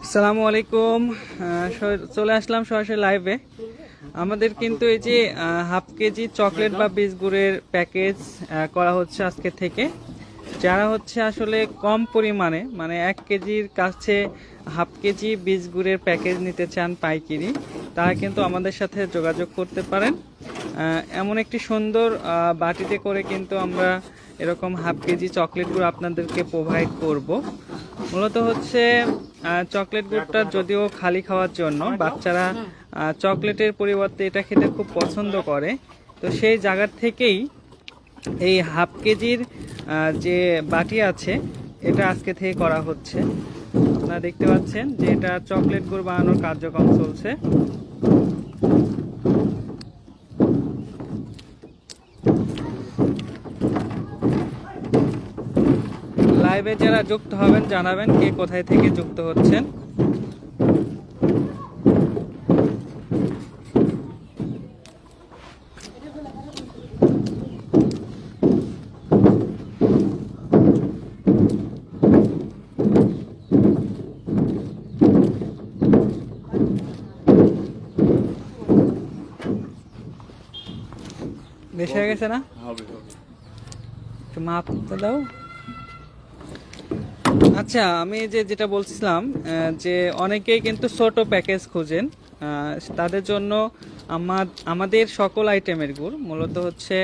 আসসালামু আলাইকুম। চলে আসলাম সরাসরি লাইভে। আমাদের কিন্তু এই যে হাফ কেজি চকলেট বা বিস্কুটের প্যাকেজ করা হচ্ছে আজকে থেকে। যারা হচ্ছে আসলে কম পরিমাণে মানে 1 কেজির কাছে হাফ কেজি বিস্কুটের প্যাকেজ নিতে চান পাইকারি, তারা কিন্তু আমাদের সাথে যোগাযোগ করতে পারেন। এমন একটি সুন্দর বাটিতে করে কিন্তু আমরা এরকম হাফ কেজি চকলেটগুলো আপনাদেরকে প্রোভাইড করব। মূলত হচ্ছে চকলেট গুড়টা যদিও খালি খাওয়ার জন্য, বাচ্চারা চকলেটের পরিবর্তে এটা খেতে খুব পছন্দ করে। তো সেই জায়গা থেকেই এই হাফ কেজির যে বাটি আছে এটা আজকে থেকে করা হচ্ছে। আপনারা দেখতে পাচ্ছেন যে এটা চকলেট গুড় বানানোর কার্যক্রম চলছে। লাইভে যারা যুক্ত হবেন জানাবেন কে কোথায় থেকে যুক্ত হচ্ছেন। বেশি হয়ে গেছে না? একটু মাপ দাও। আচ্ছা, আমি যেটা বলছিলাম যে অনেকেই কিন্তু ছোট প্যাকেজ খুঁজেন। তাদের জন্য আমাদের সকল আইটেমের গুড় মূলত হচ্ছে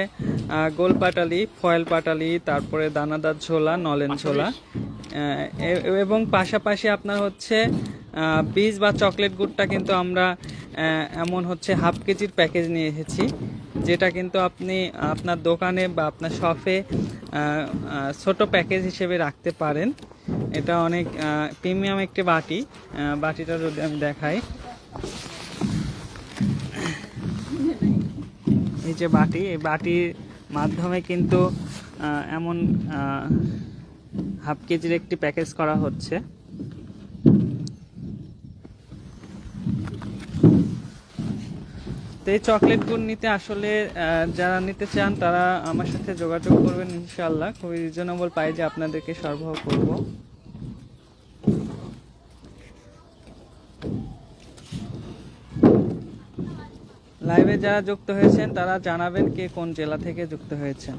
গোল পাটালি, ফয়েল পাটালি, তারপরে দানাদার ঝোলা, নলেন ঝোলা, এবং পাশাপাশি আপনার হচ্ছে বীজ বা চকলেট গুড়টা কিন্তু আমরা এমন হচ্ছে হাফ কেজির প্যাকেজ নিয়ে এসেছি, যেটা কিন্তু আপনি আপনার দোকানে বা আপনার শপে ছোট প্যাকেজ হিসেবে রাখতে পারেন। এটা অনেক প্রিমিয়াম একটি বাটি। বাটিটা যদি আমি দেখাই, এই যে বাটি, এই বাটির মাধ্যমে কিন্তু এমন হাফ কেজির একটি প্যাকেজ করা হচ্ছে। তো এই চকলেট গুড় নিতে আসলে যারা নিতে চান তারা আমার সাথে যোগাযোগ করবেন, ইনশাআল্লাহ খুবই রিজনেবল প্রাইসে আপনাদেরকে সরবরাহ করব। লাইভে যারা যুক্ত হয়েছেন তারা জানাবেন কে কোন জেলা থেকে যুক্ত হয়েছেন।